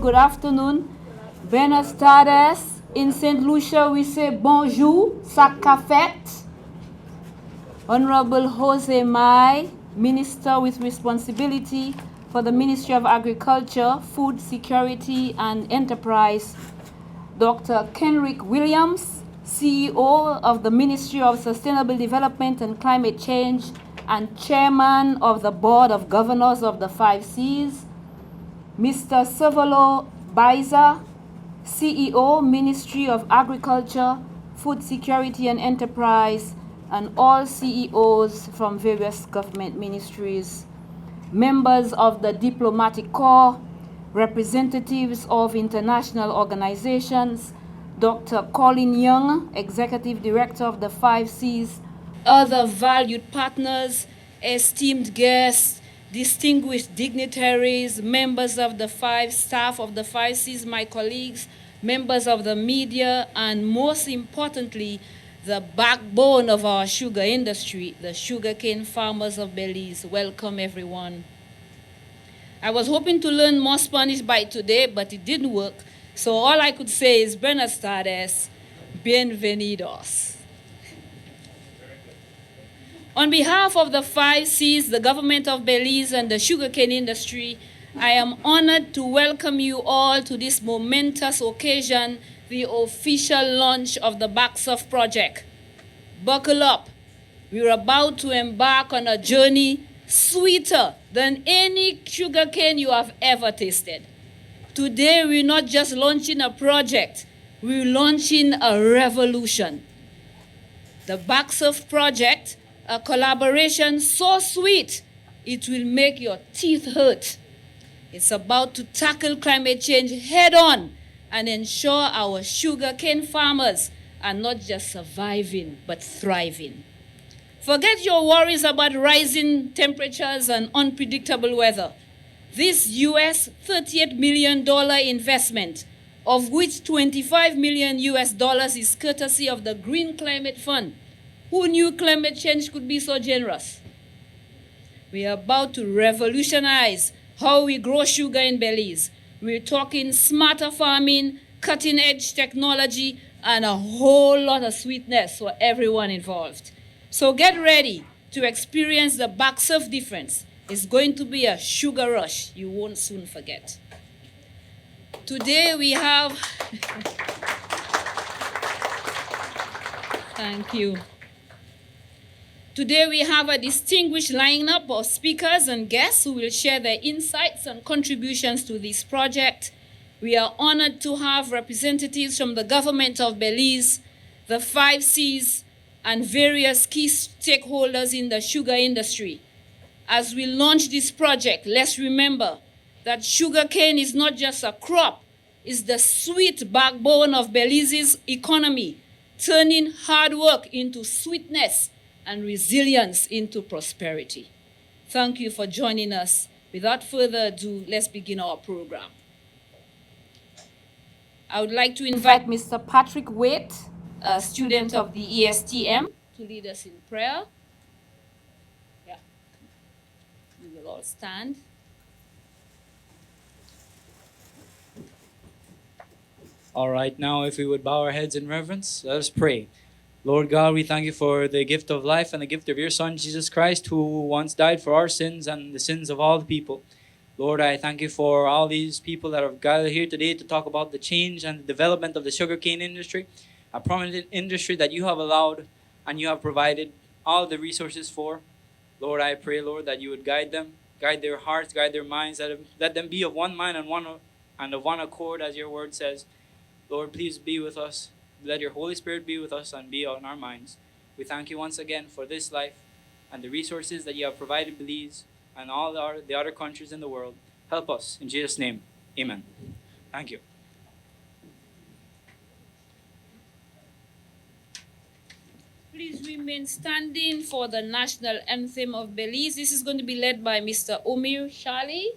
good afternoon. Buenas tardes. In St. Lucia, we say bonjour, sakafet. Honorable Jose Mai, Minister with responsibility for the Ministry of Agriculture, Food Security and Enterprise. Dr. Kenrick Williams, CEO of the Ministry of Sustainable Development and Climate Change and Chairman of the Board of Governors of the 5 Cs. Mr. Sevolo Baiza, CEO, Ministry of Agriculture, Food Security and Enterprise, and all CEOs from various government ministries, members of the Diplomatic Corps, representatives of international organizations, Dr. Colin Young, Executive Director of the 5 Cs, other valued partners, esteemed guests, distinguished dignitaries, members of the staff of the 5 Cs, my colleagues, members of the media, and most importantly, the backbone of our sugar industry, the sugarcane farmers of Belize. Welcome, everyone. I was hoping to learn more Spanish by today, but it didn't work. So all I could say is buenas tardes, bienvenidos. On behalf of the 5 Cs, the Government of Belize, and the sugarcane industry, I am honored to welcome you all to this momentous occasion, the official launch of the BAC-SuF project. Buckle up. We're about to embark on a journey sweeter than any sugarcane you have ever tasted. Today, we're not just launching a project, we're launching a revolution. The BAC-SuF project, a collaboration so sweet, it will make your teeth hurt. It's about to tackle climate change head on and ensure our sugarcane farmers are not just surviving, but thriving. Forget your worries about rising temperatures and unpredictable weather. This US $38 million investment, of which $25 million is courtesy of the Green Climate Fund. Who knew climate change could be so generous? We are about to revolutionize how we grow sugar in Belize. We're talking smarter farming, cutting-edge technology, and a whole lot of sweetness for everyone involved. So get ready to experience the BAC-SuF difference. It's going to be a sugar rush you won't soon forget. Today we have, thank you. Today we have a distinguished lineup of speakers and guests who will share their insights and contributions to this project. We are honored to have representatives from the Government of Belize, the 5 Cs, and various key stakeholders in the sugar industry. As we launch this project, let's remember that sugarcane is not just a crop, it's the sweet backbone of Belize's economy, turning hard work into sweetness and resilience into prosperity. Thank you for joining us. Without further ado, let's begin our program. I would like to invite Mr. Patrick Waite, a student of the ESTM, to lead us in prayer. Yeah, we will all stand. All right, now if we would bow our heads in reverence, let us pray. Lord God, we thank you for the gift of life and the gift of your Son, Jesus Christ, who once died for our sins and the sins of all the people. Lord, I thank you for all these people that have gathered here today to talk about the change and the development of the sugarcane industry, a prominent industry that you have allowed and you have provided all the resources for. Lord, I pray, Lord, that you would guide them, guide their hearts, guide their minds, let them be of one mind and of one accord, as your word says. Lord, please be with us. Let your Holy Spirit be with us and be on our minds. We thank you once again for this life and the resources that you have provided Belize and all the other countries in the world. Help us. In Jesus' name, amen. Thank you. Please remain standing for the national anthem of Belize. This is going to be led by Mr. Omir Shali.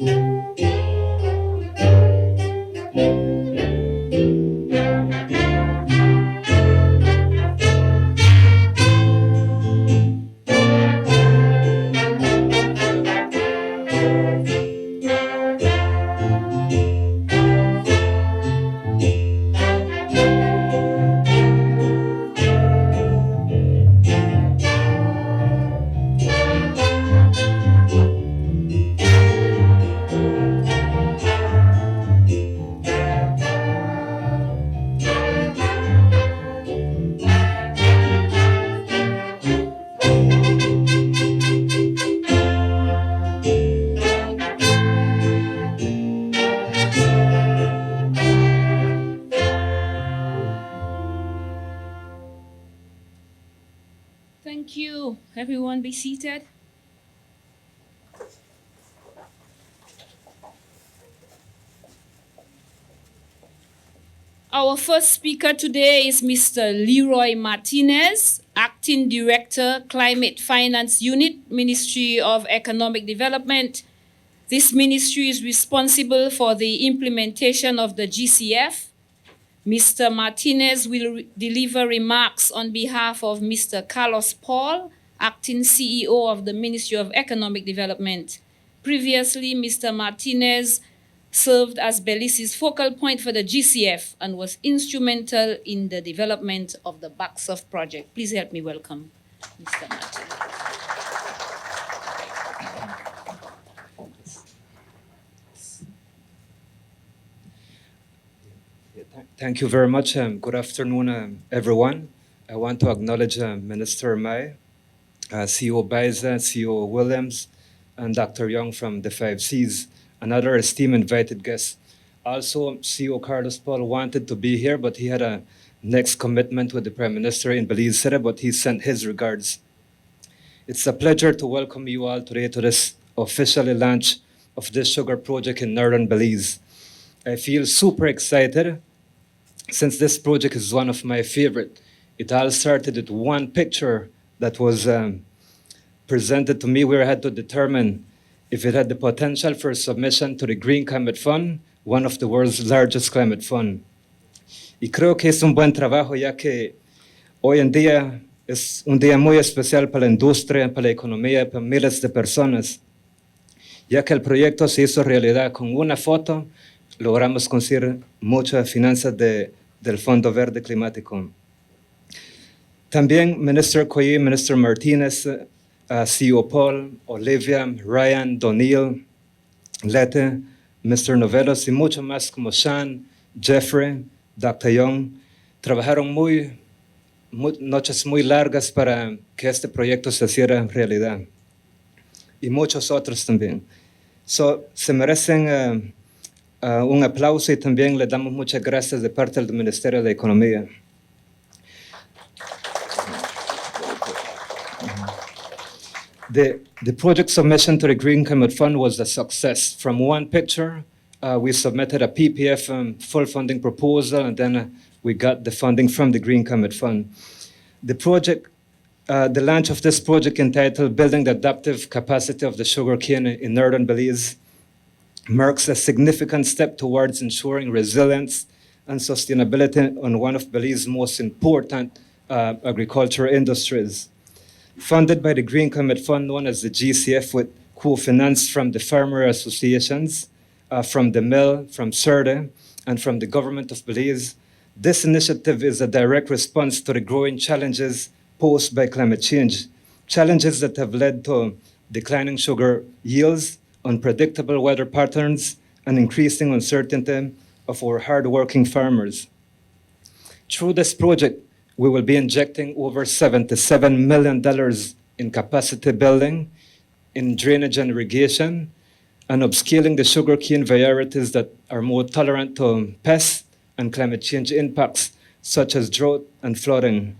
Thank you. Everyone be seated. Our first speaker today is Mr. Leroy Martinez, Acting Director, Climate Finance Unit, Ministry of Economic Development. This ministry is responsible for the implementation of the GCF. Mr. Martinez will deliver remarks on behalf of Mr. Carlos Paul, Acting CEO of the Ministry of Economic Development. Previously, Mr. Martinez served as Belize's focal point for the GCF and was instrumental in the development of the BAC-SuF project. Please help me welcome Mr. Martinez. Thank you very much. Good afternoon, everyone. I want to acknowledge Minister Mai, CEO Baiza, CEO Williams, and Dr. Young from the 5Cs, and other esteemed invited guests. Also, CEO Carlos Paul wanted to be here, but he had a next commitment with the Prime Minister in Belize City, but he sent his regards. It's a pleasure to welcome you all today to this officially launch of this sugar project in Northern Belize. I feel super excited since this project is one of my favorite. It all started with one picture that was presented to me where I had to determine if it had the potential for submission to the Green Climate Fund, one of the world's largest climate fund. Y creo que es un buen trabajo ya que hoy en día es un día muy especial para la industria, para la economía, para miles de personas, ya que el proyecto se hizo realidad. Con una foto logramos conseguir muchas finanzas del Fondo Verde Climático. También Minister Koyi, Minister Martinez, CEO Paul, Olivia, Ryan, Donil, Lete, Mr. Novelos y mucho más como Sean, Jeffrey, Dr. Young, trabajaron noches muy largas para que este proyecto se hiciera realidad. Y muchos otros también. Se merecen un aplauso y también le damos muchas gracias de parte del Ministerio de Economía. The project submission to the Green Climate Fund was a success. From one picture, we submitted a PPF full funding proposal, and then we got the funding from the Green Climate Fund. The launch of this project entitled Building the Adaptive Capacity of the Sugarcane in Northern Belize marks a significant step towards ensuring resilience and sustainability on one of Belize's most important agricultural industries. Funded by the Green Climate Fund, known as the GCF, with co-finance from the farmer associations, from the mill, from SIRDI, and from the Government of Belize, this initiative is a direct response to the growing challenges posed by climate change, challenges that have led to declining sugar yields, unpredictable weather patterns, and increasing uncertainty of our hard-working farmers. Through this project, we will be injecting over $77 million in capacity building, in drainage and irrigation, and upscaling the sugarcane varieties that are more tolerant to pests and climate change impacts, such as drought and flooding.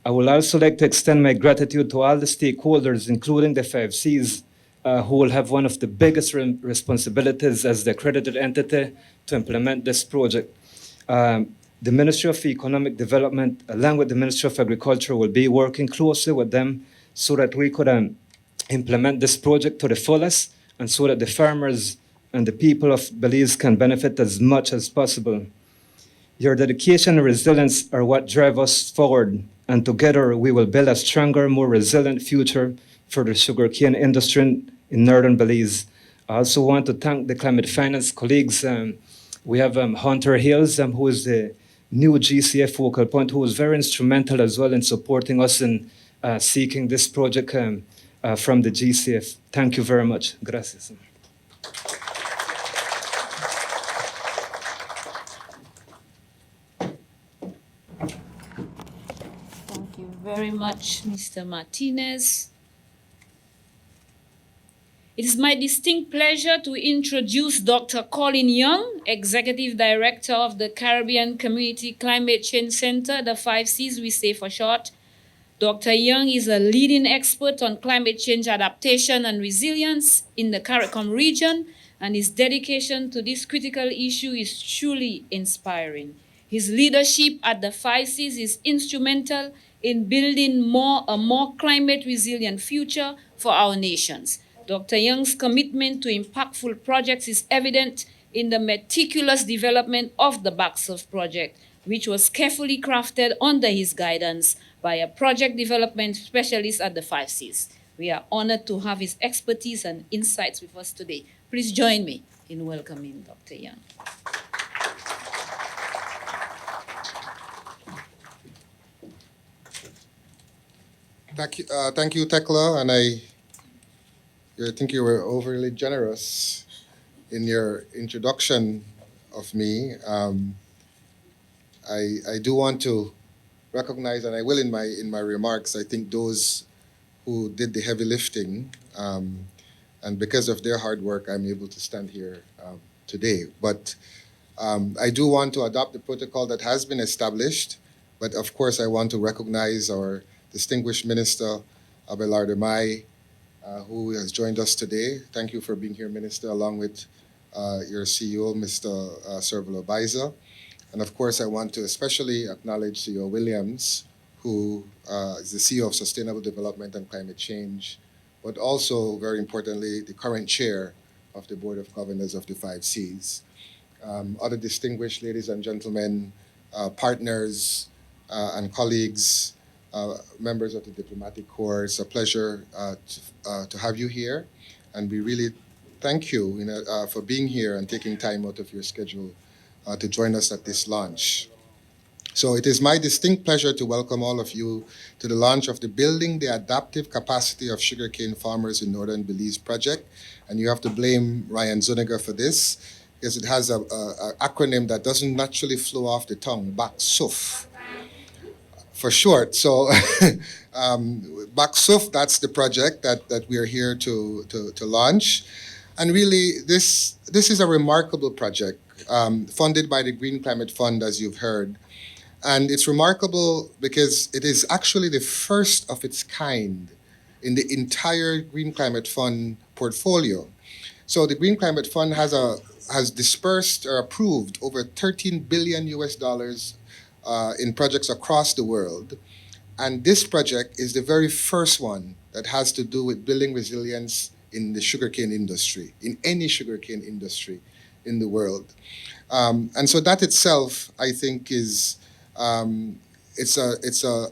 I would also like to extend my gratitude to all the stakeholders, including the 5Cs, who will have one of the biggest responsibilities as the accredited entity to implement this project. The Ministry of Economic Development, along with the Ministry of Agriculture, will be working closely with them so that we could implement this project to the fullest and so that the farmers and the people of Belize can benefit as much as possible. Your dedication and resilience are what drive us forward, and together we will build a stronger, more resilient future for the sugarcane industry in Northern Belize. I also want to thank the climate finance colleagues. We have Hunter Hills, who is the new GCF focal point, who was very instrumental as well in supporting us in seeking this project from the GCF. Thank you very much. Gracias. Thank you very much, Mr. Martinez. It is my distinct pleasure to introduce Dr. Colin Young, Executive Director of the Caribbean Community Climate Change Center, the 5Cs we say for short. Dr. Young is a leading expert on climate change adaptation and resilience in the CARICOM region, and his dedication to this critical issue is truly inspiring. His leadership at the 5Cs is instrumental in building a more climate resilient future for our nations. Dr. Young's commitment to impactful projects is evident in the meticulous development of the BAC-SuF project, which was carefully crafted under his guidance by a project development specialist at the 5Cs. We are honored to have his expertise and insights with us today. Please join me in welcoming Dr. Young. Thank you, Tekla, and I think you were overly generous in your introduction of me. I do want to recognize, and I will in my remarks, I think those who did the heavy lifting, and because of their hard work, I'm able to stand here today. But I do want to adopt the protocol that has been established, but of course I want to recognize our distinguished Minister, Abelardo Mai, who has joined us today. Thank you for being here, Minister, along with your CEO, Mr. Servalo Baiza. And of course, I want to especially acknowledge CEO Williams, who is the CEO of Sustainable Development and Climate Change, but also, very importantly, the current chair of the Board of Governors of the 5Cs. Other distinguished ladies and gentlemen, partners and colleagues, members of the diplomatic corps, it's a pleasure to have you here, and we really thank you, for being here and taking time out of your schedule to join us at this launch. So it is my distinct pleasure to welcome all of you to the launch of the Building the Adaptive Capacity of Sugarcane Farmers in Northern Belize project, and you have to blame Ryan Zuniga for this, because it has an acronym that doesn't naturally flow off the tongue, BAC-SuF. For short. So BAC-SuF, that's the project that we are here to launch. And really, this is a remarkable project funded by the Green Climate Fund, as you've heard. And it's remarkable because it is actually the first of its kind in the entire Green Climate Fund portfolio. So the Green Climate Fund has dispersed or approved over $13 billion in projects across the world. And this project is the very first one that has to do with building resilience in the sugarcane industry, in any sugarcane industry in the world. And so that itself, I think, is it's a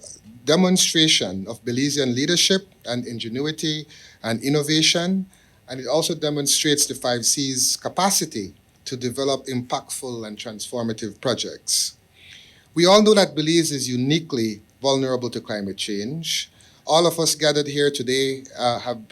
demonstration of Belizean leadership and ingenuity and innovation. And it also demonstrates the 5C's capacity to develop impactful and transformative projects. We all know that Belize is uniquely vulnerable to climate change. All of us gathered here today have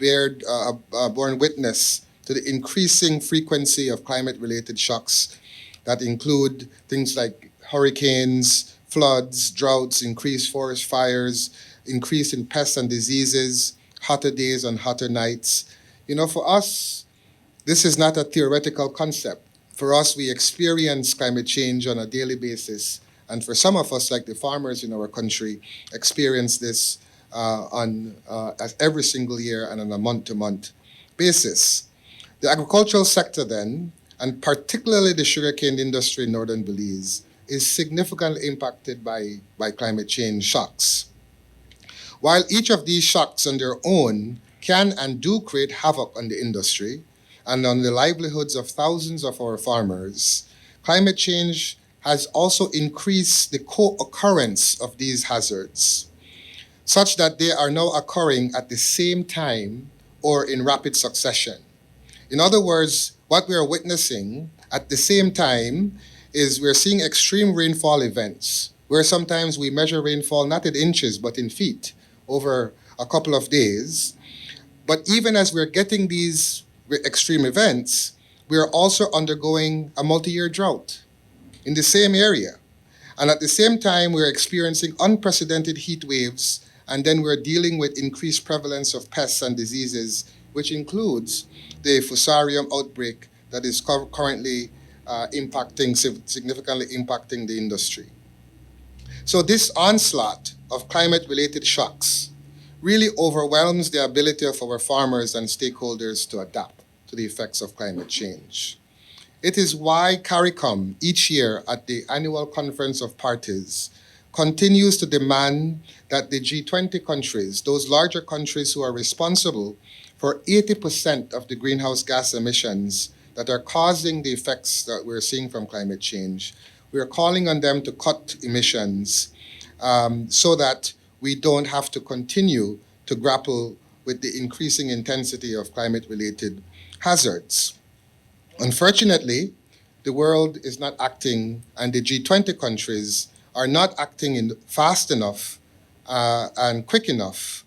borne witness to the increasing frequency of climate-related shocks that include things like hurricanes, floods, droughts, increased forest fires, increase in pests and diseases, hotter days and hotter nights. For us, this is not a theoretical concept. For us, we experience climate change on a daily basis. And for some of us, like the farmers in our country, experience this as every single year and on a month-to-month basis. The agricultural sector then, and particularly the sugarcane industry in Northern Belize, is significantly impacted by climate change shocks. While each of these shocks on their own can and do create havoc on the industry, and on the livelihoods of thousands of our farmers, climate change has also increased the co-occurrence of these hazards, such that they are now occurring at the same time or in rapid succession. In other words, what we are witnessing at the same time is we're seeing extreme rainfall events, where sometimes we measure rainfall not in inches but in feet over a couple of days. But even as we're getting these extreme events, we are also undergoing a multi-year drought in the same area. And at the same time, we're experiencing unprecedented heat waves, and then we're dealing with increased prevalence of pests and diseases, which includes the fusarium outbreak that is currently significantly impacting the industry. So this onslaught of climate-related shocks really overwhelms the ability of our farmers and stakeholders to adapt to the effects of climate change. It is why CARICOM each year at the annual Conference of Parties continues to demand that the G20 countries, those larger countries who are responsible for 80% of the greenhouse gas emissions that are causing the effects that we're seeing from climate change, we are calling on them to cut emissions so that we don't have to continue to grapple with the increasing intensity of climate-related hazards. Unfortunately, the world is not acting, and the G20 countries are not acting fast enough and quick enough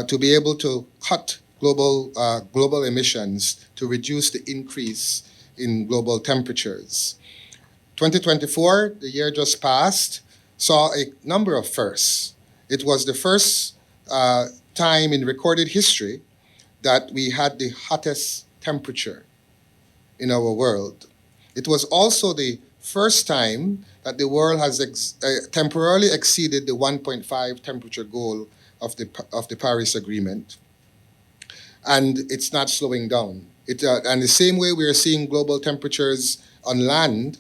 to be able to cut global emissions to reduce the increase in global temperatures. 2024, the year just passed, saw a number of firsts. It was the first time in recorded history that we had the hottest temperature in our world. It was also the first time that the world has temporarily exceeded the 1.5 temperature goal of the Paris Agreement. And it's not slowing down. And the same way we are seeing global temperatures on land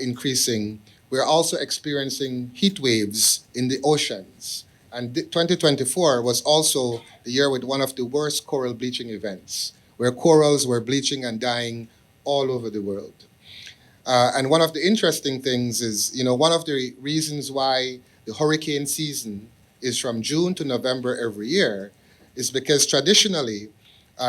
increasing, we're also experiencing heat waves in the oceans. And 2024 was also the year with one of the worst coral bleaching events, where corals were bleaching and dying all over the world. And one of the interesting things is, one of the reasons why the hurricane season is from June to November every year is because traditionally,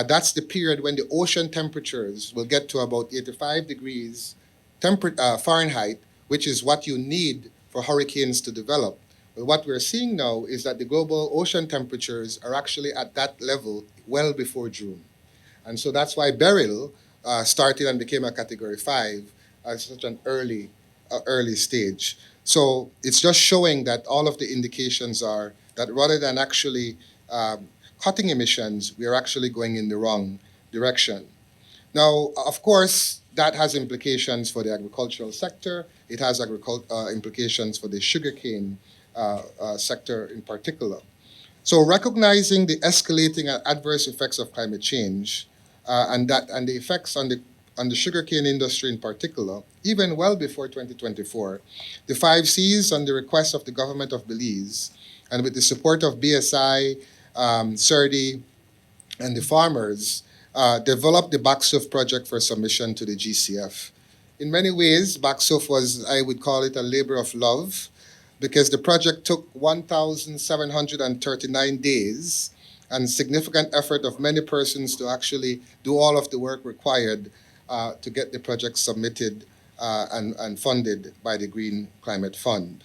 that's the period when the ocean temperatures will get to about 85 degrees Fahrenheit, which is what you need for hurricanes to develop. But what we're seeing now is that the global ocean temperatures are actually at that level well before June. And so that's why Beryl started and became a Category 5 at such an early stage. So it's just showing that all of the indications are that rather than actually cutting emissions, we are actually going in the wrong direction. Now, of course, that has implications for the agricultural sector. It has implications for the sugarcane sector in particular. So recognizing the escalating adverse effects of climate change and the effects on the sugarcane industry in particular, even well before 2024, the 5 Cs, on the request of the Government of Belize and with the support of BSI, SIRDI, and the farmers, developed the BAC-SuF project for submission to the GCF. In many ways, BAC-SuF was, I would call it, a labor of love, because the project took 1,739 days and significant effort of many persons to actually do all of the work required to get the project submitted and funded by the Green Climate Fund.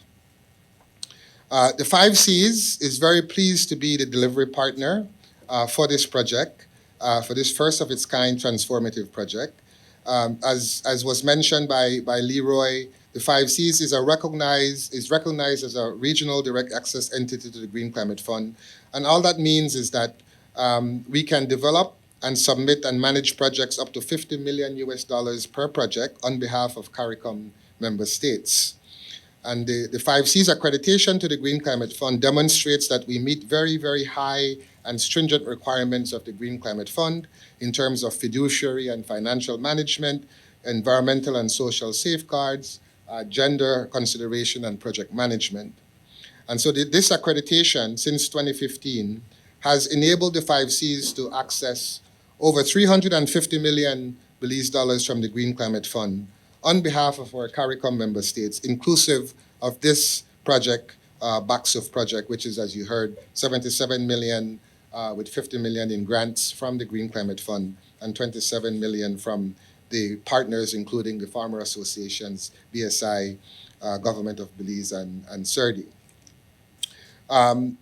The 5 Cs is very pleased to be the delivery partner for this project, for this first of its kind transformative project. As was mentioned by Leroy, the 5 Cs is recognized as a regional direct access entity to the Green Climate Fund. And all that means is that we can develop and submit and manage projects up to $50 million per project on behalf of CARICOM member states. And the 5 Cs accreditation to the Green Climate Fund demonstrates that we meet very, very high and stringent requirements of the Green Climate Fund in terms of fiduciary and financial management, environmental and social safeguards, gender consideration, and project management. And so this accreditation since 2015 has enabled the 5 Cs to access over 350 million Belize dollars from the Green Climate Fund on behalf of our CARICOM member states, inclusive of this project, BAC-SuF project, which is, as you heard, 77 million with 50 million in grants from the Green Climate Fund and 27 million from the partners, including the farmer associations, BSI, Government of Belize, and SIRDI.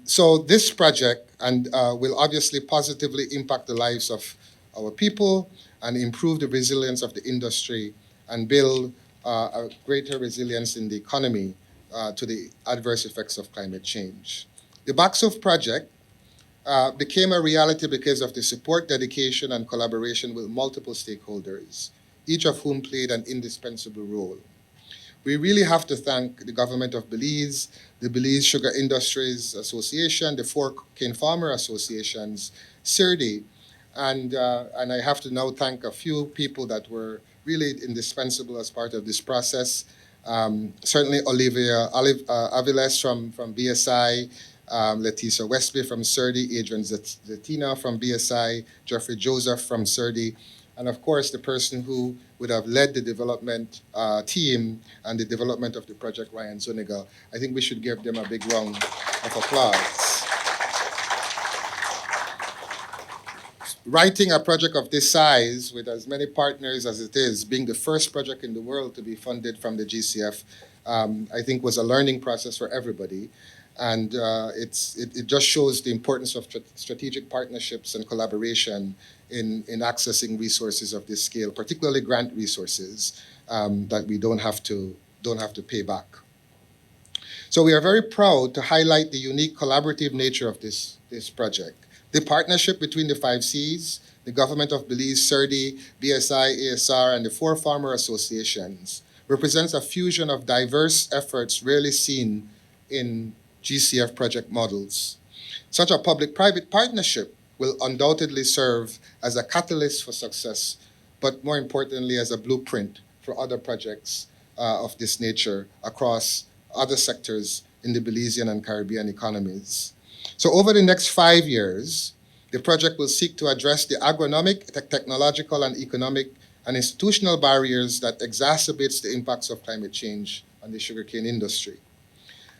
So this project will obviously positively impact the lives of our people and improve the resilience of the industry and build a greater resilience in the economy to the adverse effects of climate change. The BAC-SuF project became a reality because of the support, dedication, and collaboration with multiple stakeholders, each of whom played an indispensable role. We really have to thank the Government of Belize, the Belize Sugar Industries Association, the four cane farmer associations, SIRDI, and I have to now thank a few people that were really indispensable as part of this process. Certainly Olivia Aviles from BSI, Leticia Westby from SIRDI, Adrian Zetina from BSI, Jeffrey Joseph from SIRDI, and of course the person who would have led the development team and the development of the project, Ryan Zuniga. I think we should give them a big round of applause. Writing a project of this size with as many partners as it is, being the first project in the world to be funded from the GCF, I think was a learning process for everybody. And it just shows the importance of strategic partnerships and collaboration in accessing resources of this scale, particularly grant resources that we don't have to pay back. So we are very proud to highlight the unique collaborative nature of this project. The partnership between the 5 Cs, the Government of Belize, SIRDI, BSI, ASR, and the 4 farmer associations represents a fusion of diverse efforts rarely seen in GCF project models. Such a public-private partnership will undoubtedly serve as a catalyst for success, but more importantly as a blueprint for other projects of this nature across other sectors in the Belizean and Caribbean economies. So over the next 5 years, the project will seek to address the agronomic, technological, and economic and institutional barriers that exacerbates the impacts of climate change on the sugarcane industry.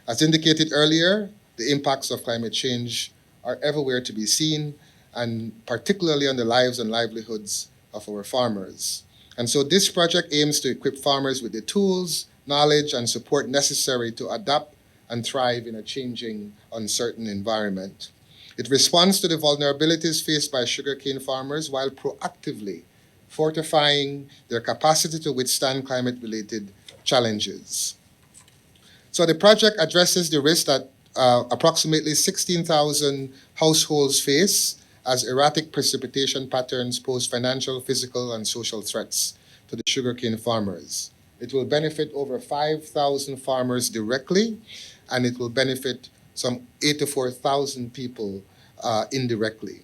As indicated earlier, the impacts of climate change are everywhere to be seen, and particularly on the lives and livelihoods of our farmers. And so this project aims to equip farmers with the tools, knowledge, and support necessary to adapt and thrive in a changing, uncertain environment. It responds to the vulnerabilities faced by sugarcane farmers while proactively fortifying their capacity to withstand climate-related challenges. So the project addresses the risk that approximately 16,000 households face as erratic precipitation patterns pose financial, physical, and social threats to the sugarcane farmers. It will benefit over 5,000 farmers directly, and it will benefit some 84,000 people indirectly.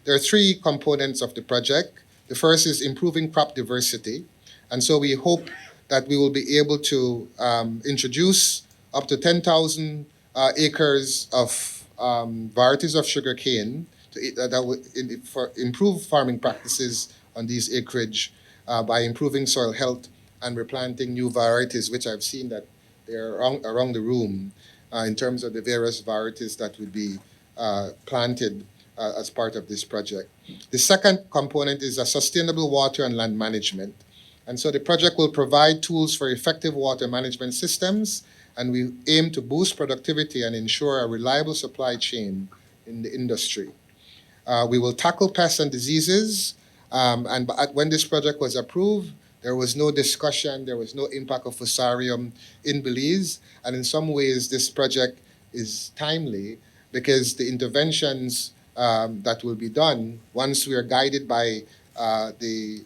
There are 3 components of the project. The first is improving crop diversity, and so we hope that we will be able to introduce up to 10,000 acres of varieties of sugarcane that will improve farming practices on these acreage by improving soil health and replanting new varieties, which I've seen that they're around the room in terms of the various varieties that would be planted as part of this project. The second component is a sustainable water and land management. And so the project will provide tools for effective water management systems, and we aim to boost productivity and ensure a reliable supply chain in the industry. We will tackle pests and diseases, and when this project was approved, there was no discussion, there was no impact of fusarium in Belize, and in some ways this project is timely because the interventions that will be done once we are guided by the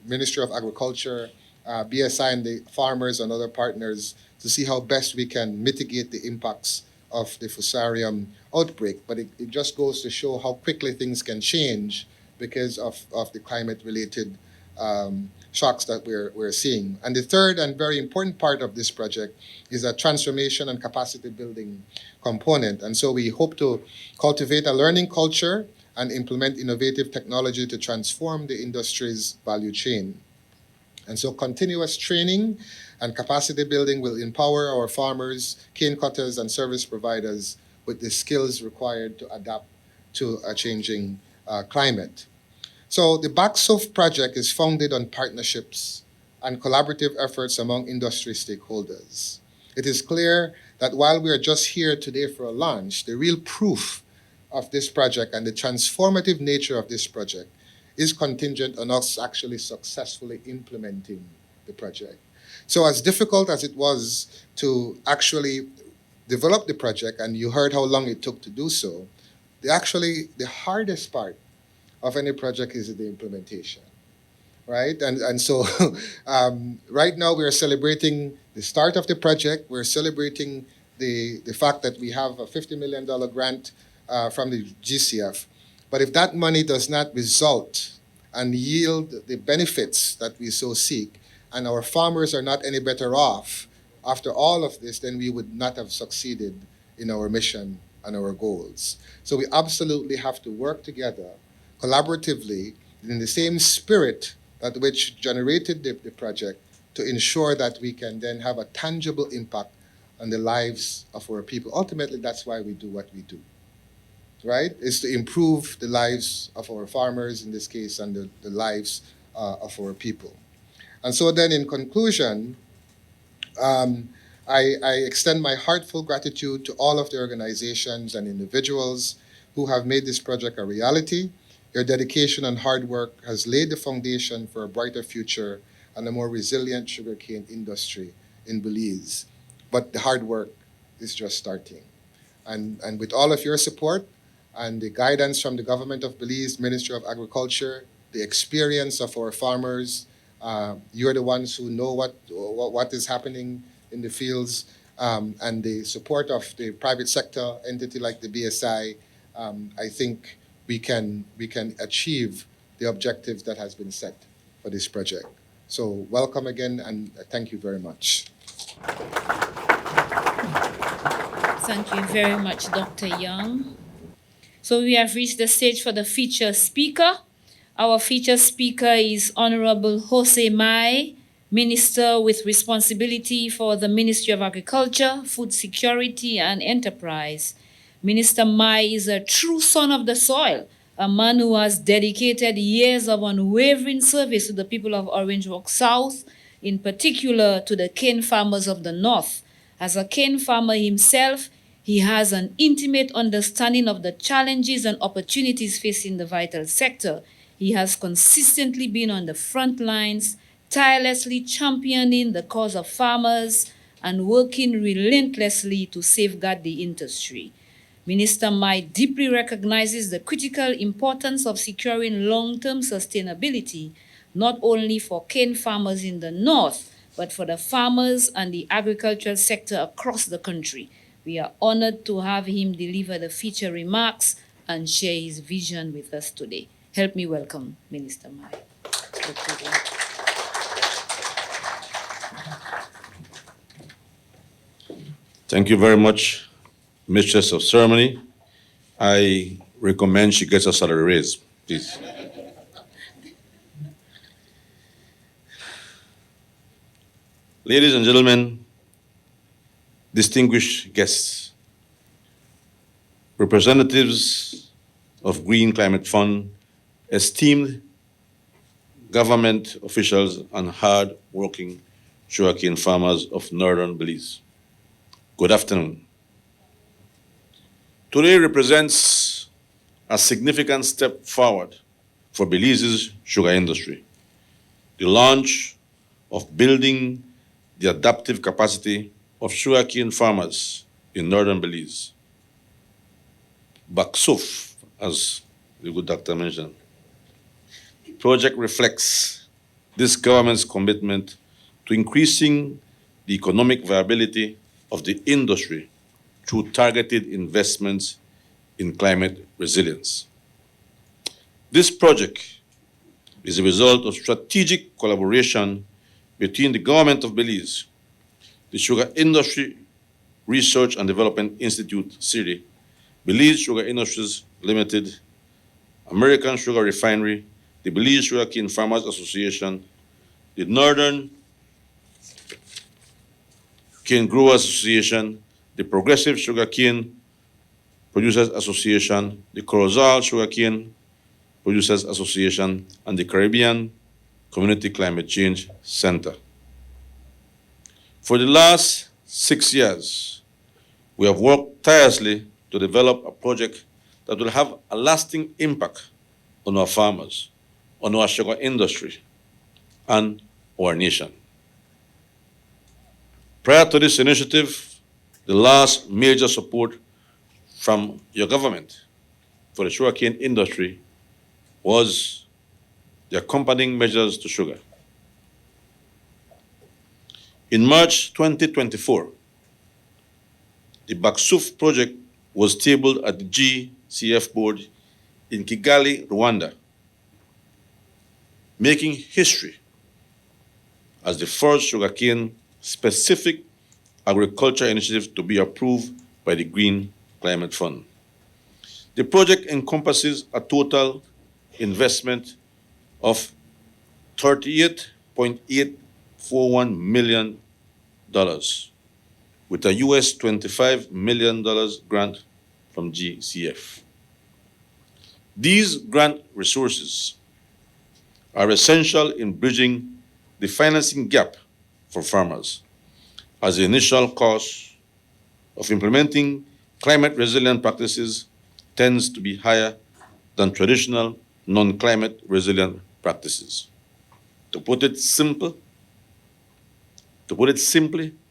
Ministry of Agriculture, BSI, and the farmers and other partners to see how best we can mitigate the impacts of the fusarium outbreak. But it just goes to show how quickly things can change because of the climate-related shocks that we're seeing. And the third and very important part of this project is a transformation and capacity building component. And so we hope to cultivate a learning culture and implement innovative technology to transform the industry's value chain. And so continuous training and capacity building will empower our farmers, cane cutters, and service providers with the skills required to adapt to a changing climate. So the BAC-SuF project is founded on partnerships and collaborative efforts among industry stakeholders. It is clear that while we are just here today for a launch, the real proof of this project and the transformative nature of this project is contingent on us actually successfully implementing the project. So as difficult as it was to actually develop the project, and you heard how long it took to do so, the hardest part of any project is the implementation, right? And so right now we are celebrating the start of the project. We're celebrating the fact that we have a $50 million grant from the GCF. But if that money does not result and yield the benefits that we so seek, and our farmers are not any better off after all of this, then we would not have succeeded in our mission and our goals. So we absolutely have to work together collaboratively in the same spirit that which generated the project to ensure that we can then have a tangible impact on the lives of our people. Ultimately, that's why we do what we do, right? Is to improve the lives of our farmers in this case and the lives of our people. And so then in conclusion, I extend my heartfelt gratitude to all of the organizations and individuals who have made this project a reality. Your dedication and hard work has laid the foundation for a brighter future and a more resilient sugarcane industry in Belize. But the hard work is just starting. And with all of your support and the guidance from the Government of Belize, Ministry of Agriculture, the experience of our farmers, you're the ones who know what is happening in the fields, and the support of the private sector entity like the BSI, I think we can achieve the objective that has been set for this project. So welcome again, and thank you very much. Thank you very much, Dr. Young. So we have reached the stage for the featured speaker. Our featured speaker is Honorable Jose Mai, Minister with responsibility for the Ministry of Agriculture, Food Security, and Enterprise. Minister Mai is a true son of the soil, a man who has dedicated years of unwavering service to the people of Orange Walk South, in particular to the cane farmers of the North. As a cane farmer himself, he has an intimate understanding of the challenges and opportunities facing the vital sector. He has consistently been on the front lines, tirelessly championing the cause of farmers and working relentlessly to safeguard the industry. Minister Mai deeply recognizes the critical importance of securing long-term sustainability, not only for cane farmers in the North, but for the farmers and the agricultural sector across the country. We are honored to have him deliver the feature remarks and share his vision with us today. Help me welcome Minister Mai. Thank you very much, Mistress of Ceremony. I recommend she gets a salary raise, please. Ladies and gentlemen, distinguished guests, representatives of Green Climate Fund, esteemed government officials, and hard-working sugarcane farmers of Northern Belize. Good afternoon. Today represents a significant step forward for Belize's sugar industry. The launch of building the adaptive capacity of sugarcane farmers in Northern Belize. BAC-SuF, as the good doctor mentioned. The project reflects this government's commitment to increasing the economic viability of the industry through targeted investments in climate resilience. This project is a result of strategic collaboration between the Government of Belize, the Sugar Industry Research and Development Institute, SIRDI, Belize Sugar Industries Limited, American Sugar Refinery, the Belize Sugarcane Farmers Association, the Northern Cane Growers Association, the Progressive Sugarcane Producers Association, the Corozal Sugarcane Producers Association, and the Caribbean Community Climate Change Center. For the last 6 years, we have worked tirelessly to develop a project that will have a lasting impact on our farmers, on our sugar industry, and our nation. Prior to this initiative, the last major support from your government for the sugarcane industry was the accompanying measures to sugar. In March 2024, the BAC-SuF project was tabled at the GCF board in Kigali, Rwanda, making history as the first sugarcane-specific agriculture initiative to be approved by the Green Climate Fund. The project encompasses a total investment of $38.841 million with a US $25 million grant from GCF. These grant resources are essential in bridging the financing gap for farmers, as the initial cost of implementing climate-resilient practices tends to be higher than traditional non-climate resilient practices. To put it simply,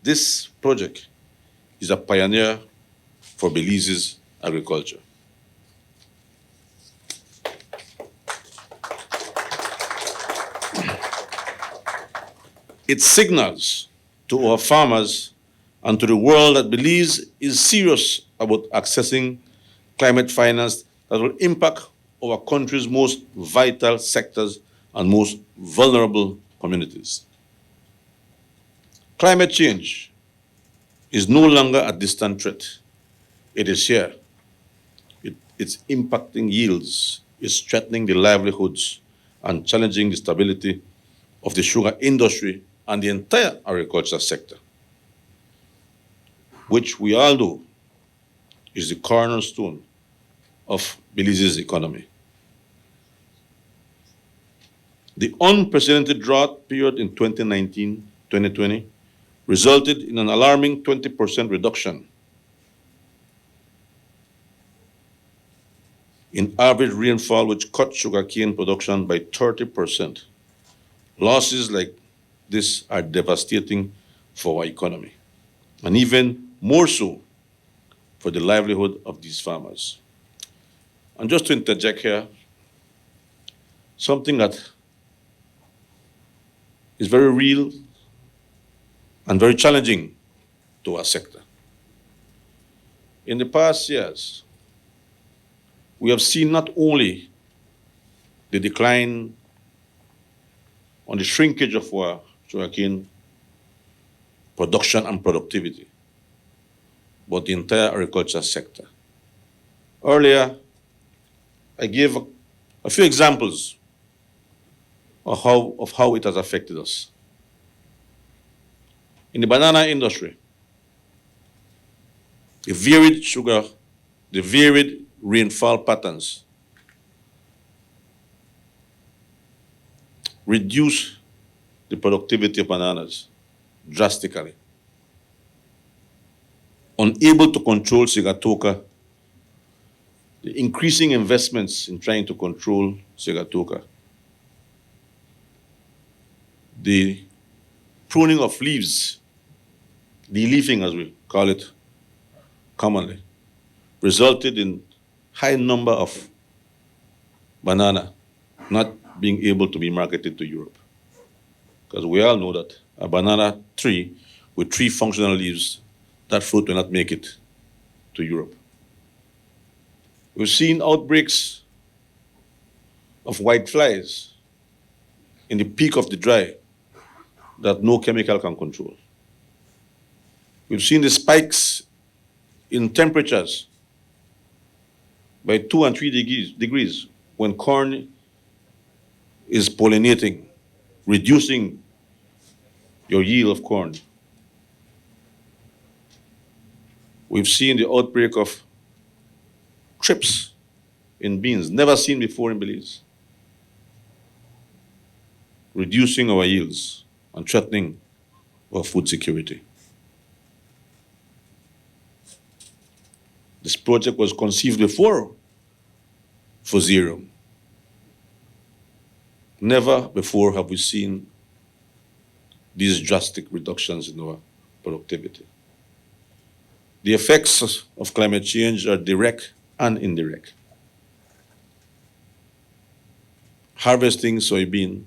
this project is a pioneer for Belize's agriculture. It signals to our farmers and to the world that Belize is serious about accessing climate finance that will impact our country's most vital sectors and most vulnerable communities. Climate change is no longer a distant threat. It is here. It's impacting yields, it's threatening the livelihoods, and challenging the stability of the sugar industry and the entire agriculture sector, which we all know is the cornerstone of Belize's economy. The unprecedented drought period in 2019-2020 resulted in an alarming 20% reduction in average rainfall, which cut sugarcane production by 30%. Losses like this are devastating for our economy, and even more so for the livelihood of these farmers. And just to interject here, something that is very real and very challenging to our sector. In the past years, we have seen not only the decline on the shrinkage of our sugarcane production and productivity, but the entire agriculture sector. Earlier, I gave a few examples of how it has affected us. In the banana industry, the varied rainfall patterns reduce the productivity of bananas drastically. Unable to control sigatoka, the increasing investments in trying to control sigatoka, the pruning of leaves, de-leafing as we call it commonly, resulted in high number of banana not being able to be marketed to Europe. Because we all know that a banana tree with 3 functional leaves, that fruit will not make it to Europe. We've seen outbreaks of white flies in the peak of the dry that no chemical can control. We've seen the spikes in temperatures by 2 and 3 degrees when corn is pollinating, reducing your yield of corn. We've seen the outbreak of trips in beans, never seen before in Belize, reducing our yields and threatening our food security. This project was conceived before for zero. Never before have we seen these drastic reductions in our productivity. The effects of climate change are direct and indirect. Harvesting soybean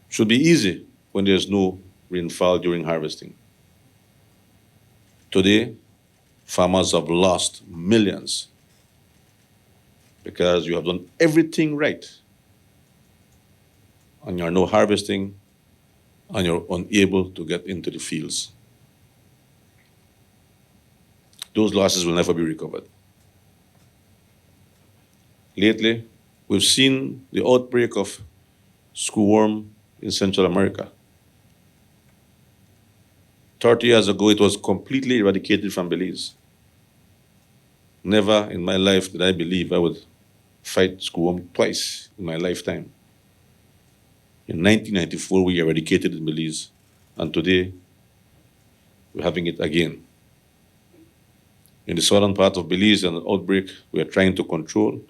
should be easy when there's no rainfall during harvesting. Today, farmers have lost millions because you have done everything right and you're now harvesting and you're unable to get into the fields. Those losses will never be recovered. Lately, we've seen the outbreak of screwworm in Central America. 30 years ago, it was completely eradicated from Belize. Never in my life did I believe I would fight screwworm twice in my lifetime. In 1994, we eradicated it in Belize, and today, we're having it again. In the southern part of Belize, an outbreak we are trying to control,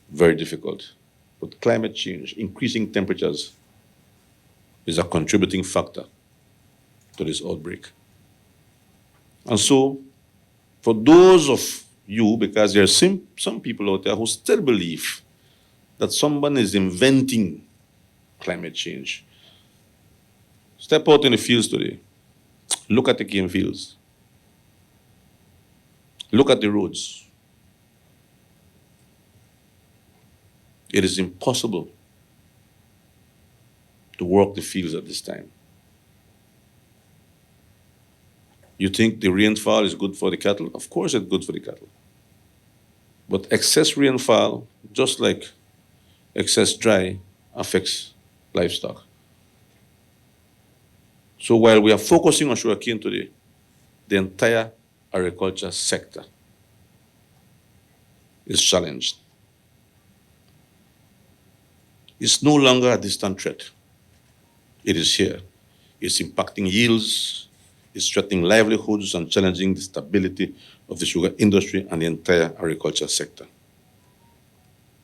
very difficult. But climate change, increasing temperatures, is a contributing factor to this outbreak. And so, for those of you, because there are some people out there who still believe that someone is inventing climate change, step out in the fields today. Look at the cane fields. Look at the roads. It is impossible to work the fields at this time. You think the rainfall is good for the cattle? Of course it's good for the cattle. But excess rainfall, just like excess dry, affects livestock. So while we are focusing on sugarcane today, the entire agriculture sector is challenged. It's no longer a distant threat. It is here. It's impacting yields, it's threatening livelihoods and challenging the stability of the sugar industry and the entire agriculture sector,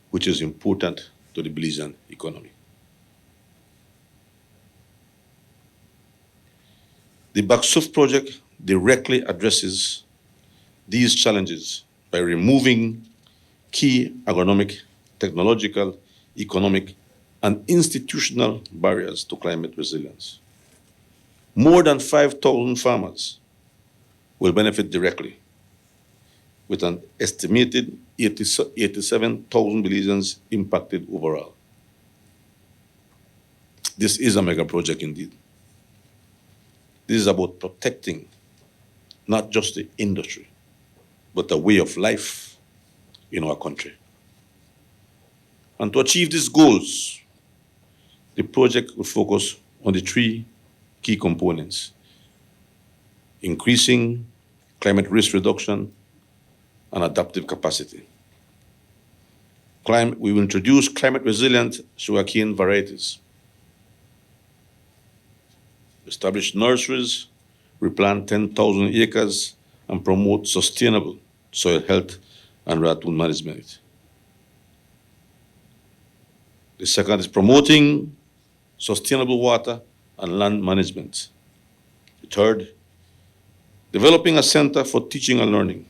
which is important to the Belizean economy. The BAC-SuF project directly addresses these challenges by removing key agronomic, technological, economic, and institutional barriers to climate resilience. More than 5,000 farmers will benefit directly, with an estimated 87,000 Belizeans impacted overall. This is a mega project indeed. This is about protecting not just the industry, but a way of life in our country. And to achieve these goals, the project will focus on the three key components: increasing climate risk reduction and adaptive capacity. We will introduce climate-resilient sugarcane varieties, establish nurseries, replant 10,000 acres, and promote sustainable soil health and ratoon management. The second is promoting sustainable water and land management. The third, developing a center for teaching and learning.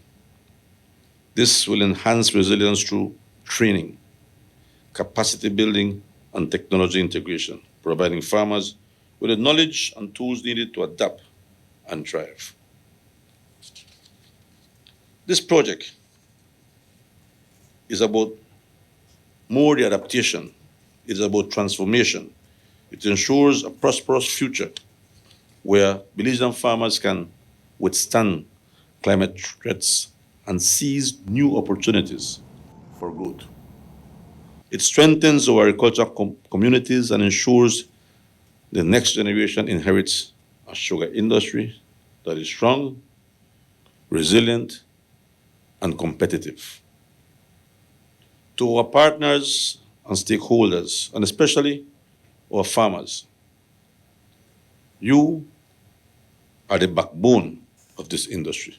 This will enhance resilience through training, capacity building, and technology integration, providing farmers with the knowledge and tools needed to adapt and thrive. This project is about more the adaptation. It's about transformation. It ensures a prosperous future where Belizean farmers can withstand climate threats and seize new opportunities for good. It strengthens our agricultural communities and ensures the next generation inherits a sugar industry that is strong, resilient, and competitive. To our partners and stakeholders, and especially our farmers, you are the backbone of this industry,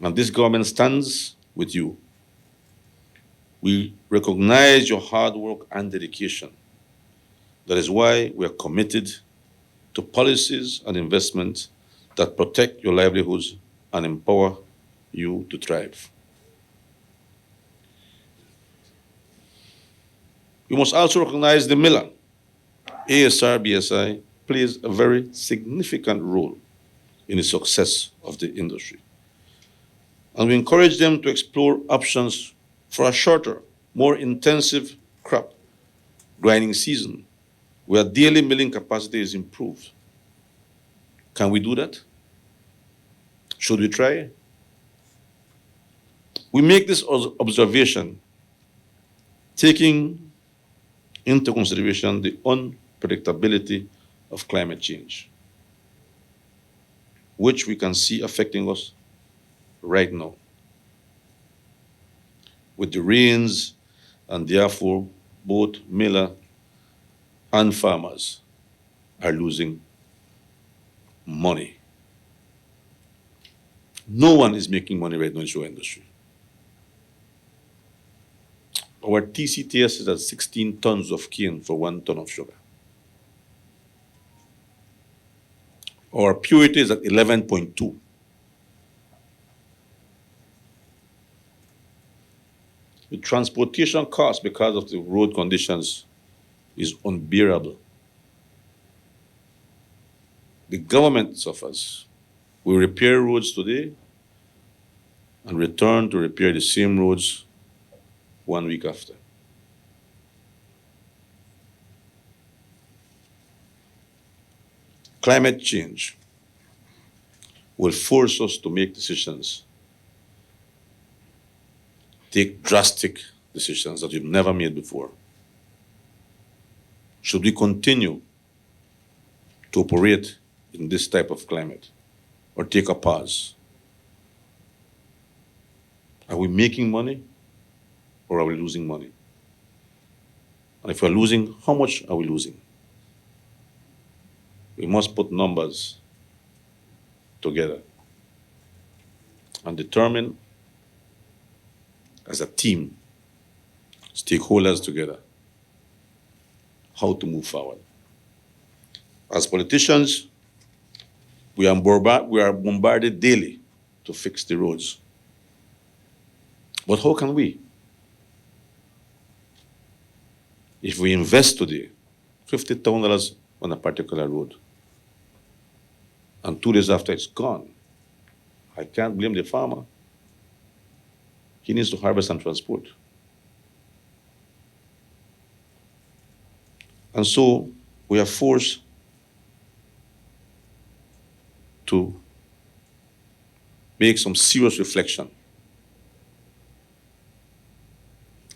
and this government stands with you. We recognize your hard work and dedication. That is why we are committed to policies and investments that protect your livelihoods and empower you to thrive. We must also recognize the miller. ASR BSI plays a very significant role in the success of the industry. And we encourage them to explore options for a shorter, more intensive crop grinding season where daily milling capacity is improved. Can we do that? Should we try? We make this observation taking into consideration the unpredictability of climate change, which we can see affecting us right now with the rains, and therefore both miller and farmers are losing money. No one is making money right now in the sugar industry. Our TCTS is at 16 tons of cane for 1 ton of sugar. Our purity is at 11.2. The transportation cost because of the road conditions is unbearable. The government suffers. We repair roads today and return to repair the same roads 1 week after. Climate change will force us to make decisions, take drastic decisions that we've never made before. Should we continue to operate in this type of climate or take a pause? Are we making money or are we losing money? And if we're losing, how much are we losing? We must put numbers together and determine as a team, stakeholders together, how to move forward. As politicians, we are bombarded daily to fix the roads. But how can we? If we invest today $50,000 on a particular road, and 2 days after it's gone, I can't blame the farmer. He needs to harvest and transport. And so we are forced to make some serious reflection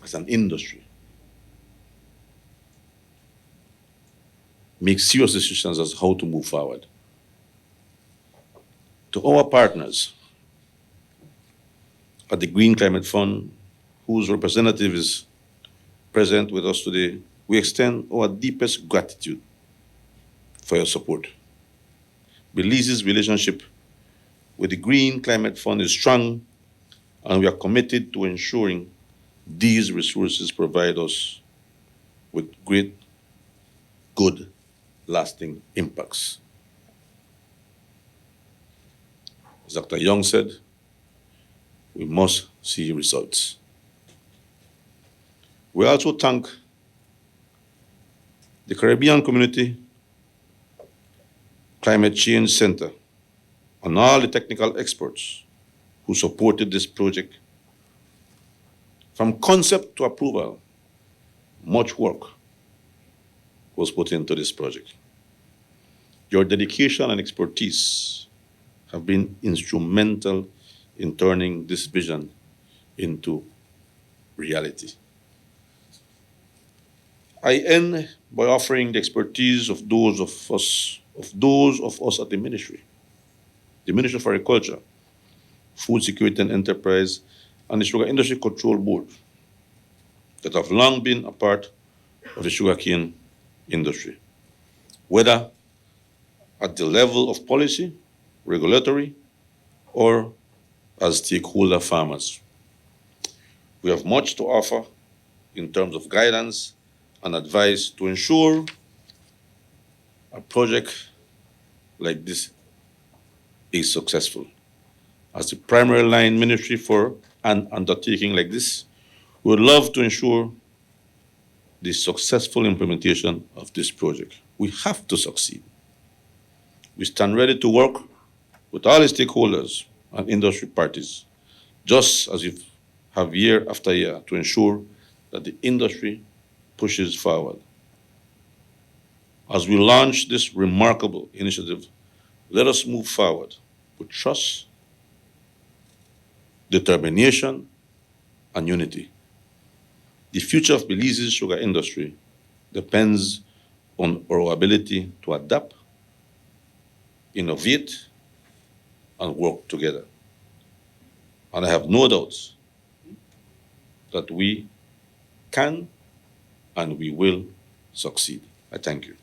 as an industry. Make serious decisions as how to move forward. To our partners at the Green Climate Fund, whose representative is present with us today, we extend our deepest gratitude for your support. Belize's relationship with the Green Climate Fund is strong, and we are committed to ensuring these resources provide us with great, good, lasting impacts. As Dr. Young said, we must see results. We also thank the Caribbean Community Climate Change Center and all the technical experts who supported this project. From concept to approval, much work was put into this project. Your dedication and expertise have been instrumental in turning this vision into reality. I end by offering the expertise of those of us at the Ministry of Agriculture, Food Security and Enterprise, and the Sugar Industry Control Board that have long been a part of the sugarcane industry, whether at the level of policy, regulatory, or as stakeholder farmers. We have much to offer in terms of guidance and advice to ensure a project like this is successful. As the primary line ministry for an undertaking like this, we would love to ensure the successful implementation of this project. We have to succeed. We stand ready to work with all the stakeholders and industry parties, just as we have year after year, to ensure that the industry pushes forward. As we launch this remarkable initiative, let us move forward with trust, determination, and unity. The future of Belize's sugar industry depends on our ability to adapt, innovate, and work together. And I have no doubts that we can and we will succeed. I thank you.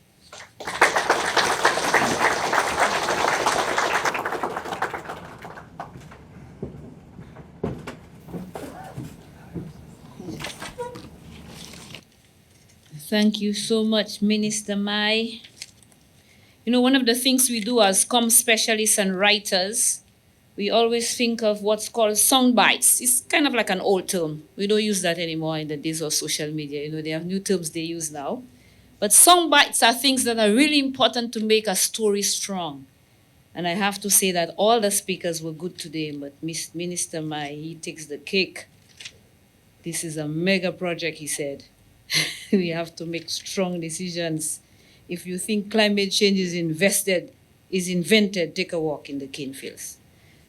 Thank you so much, Minister Mai. You know, one of the things we do as com specialists and writers, we always think of what's called sound bites. It's kind of like an old term. We don't use that anymore in the days of social media. You know, they have new terms they use now. But sound bites are things that are really important to make a story strong. And I have to say that all the speakers were good today, but Minister Mai, he takes the cake. This is a mega project, he said. We have to make strong decisions. If you think climate change is invented, take a walk in the cane fields.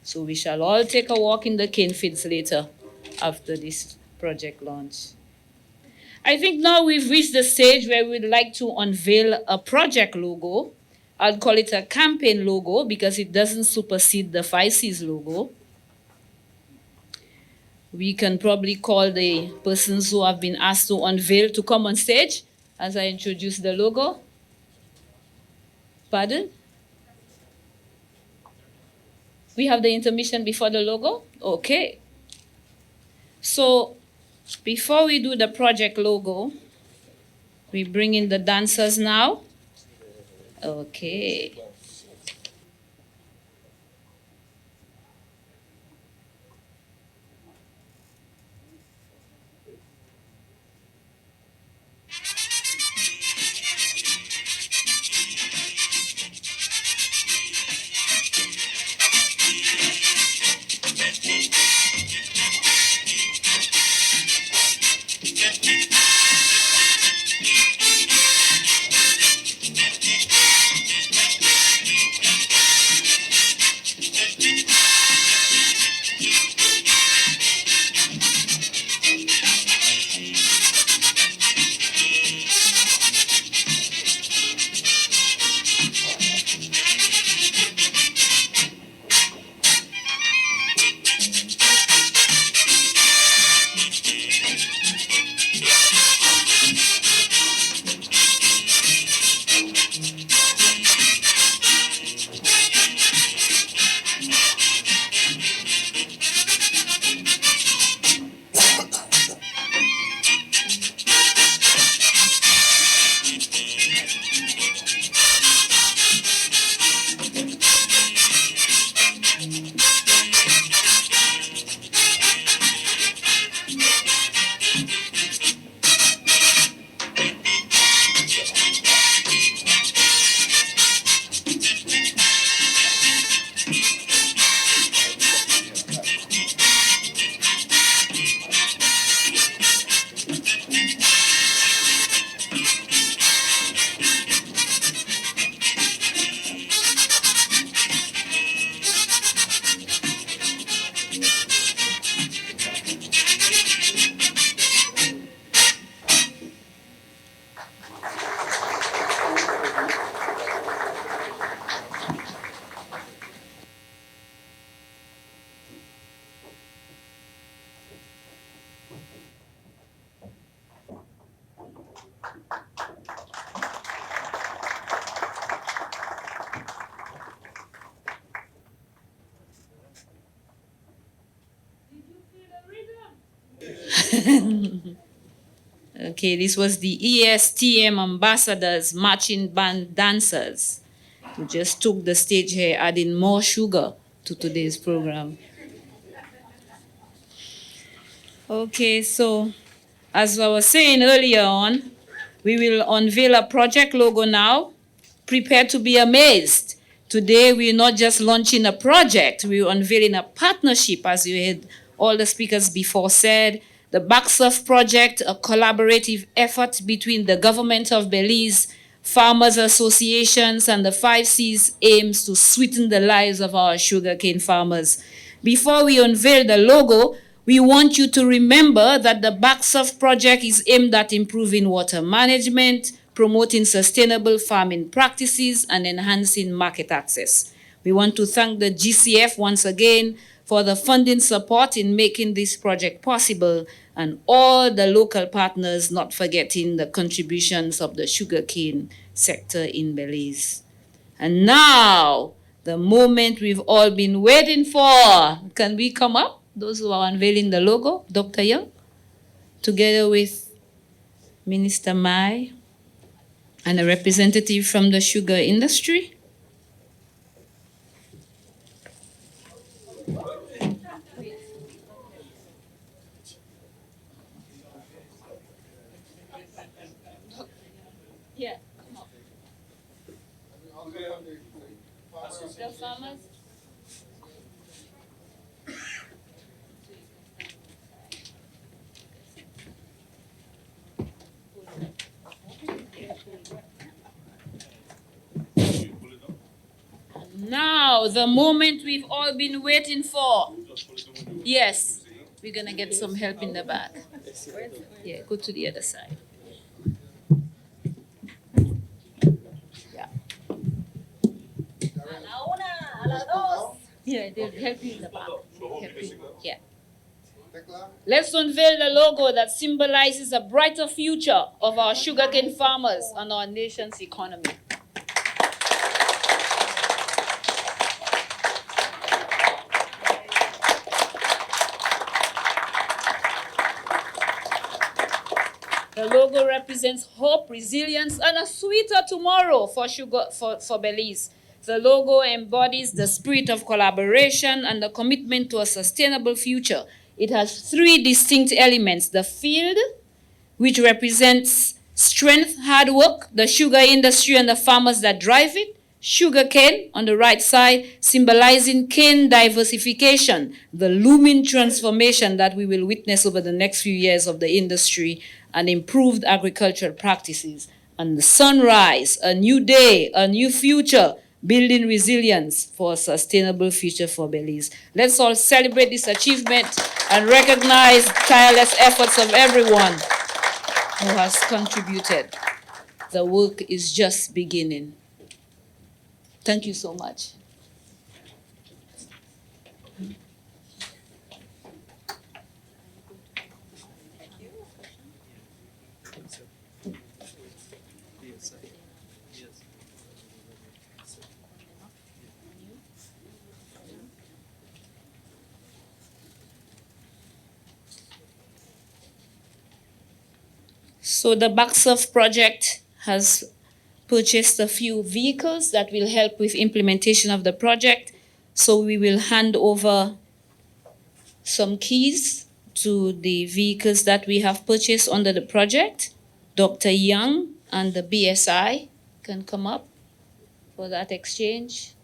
So we shall all take a walk in the cane fields later after this project launch. I think now we've reached the stage where we'd like to unveil a project logo. I'll call it a campaign logo because it doesn't supersede the 5Cs logo. We can probably call the persons who have been asked to unveil to come on stage as I introduce the logo. Pardon? We have the intermission before the logo? Okay. So before we do the project logo, we bring in the dancers now. Okay. Okay, this was the ESTM ambassadors, marching band dancers, who just took the stage here, adding more sugar to today's program. Okay, so as I was saying earlier on, we will unveil a project logo now. Prepare to be amazed. Today, we're not just launching a project, we're unveiling a partnership, as you heard all the speakers before said. The BAC-SuF project, a collaborative effort between the Government of Belize, farmers associations, and the 5 Cs, aims to sweeten the lives of our sugarcane farmers. Before we unveil the logo, we want you to remember that the BAC-SuF project is aimed at improving water management, promoting sustainable farming practices, and enhancing market access. We want to thank the GCF once again for the funding support in making this project possible, and all the local partners, not forgetting the contributions of the sugarcane sector in Belize. And now, the moment we've all been waiting for. Can we come up, those who are unveiling the logo? Dr. Young, together with Minister Mai and a representative from the sugar industry. Yeah, come on. The farmers. Now, the moment we've all been waiting for. Yes, we're going to get some help in the back. Yeah, go to the other side. Yeah. Yeah, they'll help you in the back. Help you. Yeah. Let's unveil the logo that symbolizes a brighter future of our sugarcane farmers and our nation's economy. The logo represents hope, resilience, and a sweeter tomorrow for Belize. The logo embodies the spirit of collaboration and the commitment to a sustainable future. It has 3 distinct elements: the field, which represents strength, hard work, the sugar industry and the farmers that drive it; sugarcane on the right side, symbolizing cane diversification, the looming transformation that we will witness over the next few years of the industry, and improved agricultural practices. And the sunrise, a new day, a new future, building resilience for a sustainable future for Belize. Let's all celebrate this achievement and recognize tireless efforts of everyone who has contributed. The work is just beginning. Thank you so much. So the BAC-SuF project has purchased a few vehicles that will help with implementation of the project. So we will hand over some keys to the vehicles that we have purchased under the project. Dr. Young and the BSI can come up for that exchange.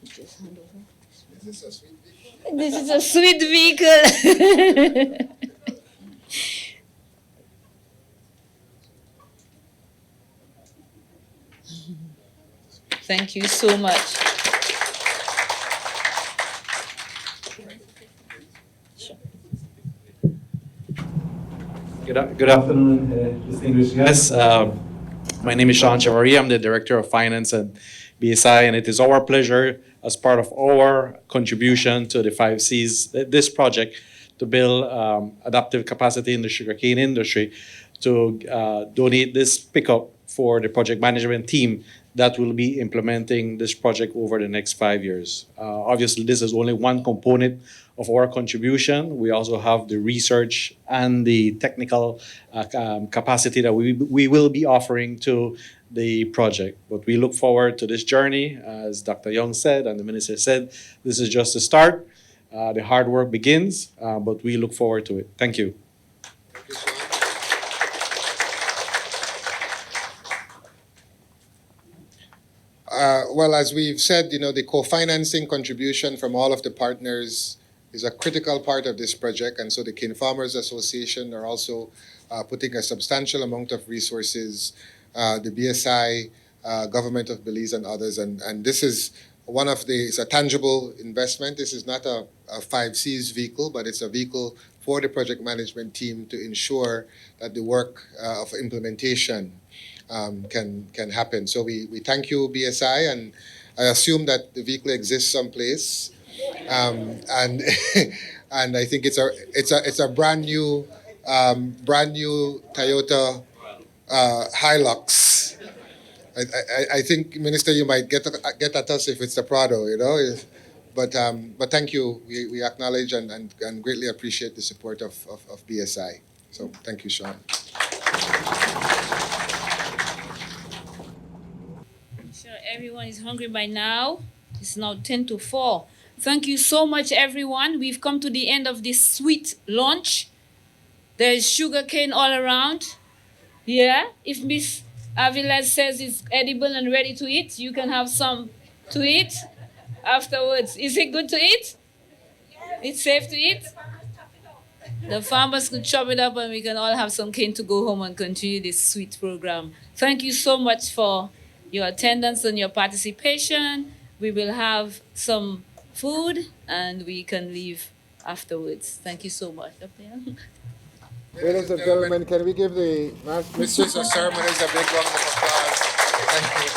Just hand over. This is a sweet vehicle. This is a sweet vehicle. Thank you so much. Good afternoon, distinguished guests. My name is Sean Chavarri. I'm the Director of Finance at BSI, and it is our pleasure, as part of our contribution to the 5 Cs, this project, to build adaptive capacity in the sugarcane industry, to donate this pickup for the project management team that will be implementing this project over the next 5 years. Obviously, this is only one component of our contribution. We also have the research and the technical capacity that we will be offering to the project. But we look forward to this journey. As Dr. Young said and the Minister said, this is just the start. The hard work begins, but we look forward to it. Thank you. Well, as we've said, the co-financing contribution from all of the partners is a critical part of this project, and so the Cane Farmers Association are also putting a substantial amount of resources, the BSI, Government of Belize, and others, and this is it's a tangible investment. This is not a 5Cs vehicle, but it's a vehicle for the project management team to ensure that the work of implementation can happen. So we thank you, BSI, and I assume that the vehicle exists someplace, and and I think it's a brand new Toyota Hilux. I think, Minister, you might get at us if it's the Prado, But thank you. We acknowledge and greatly appreciate the support of BSI. So thank you, Sean. Sure, everyone is hungry by now. It's now 3:50. Thank you so much, everyone. We've come to the end of this sweet lunch. There's sugar cane all around. Yeah, if Miss Avila says it's edible and ready to eat, you can have some to eat afterwards. Is it good to eat? It's safe to eat? The farmers could chop it up and we can all have some cane to go home and continue this sweet program. Thank you so much for your attendance and your participation. We will have some food and we can leave afterwards. Thank you so much. Ladies and gentlemen, can we give the mistress of ceremonies a big round of applause? Thank you.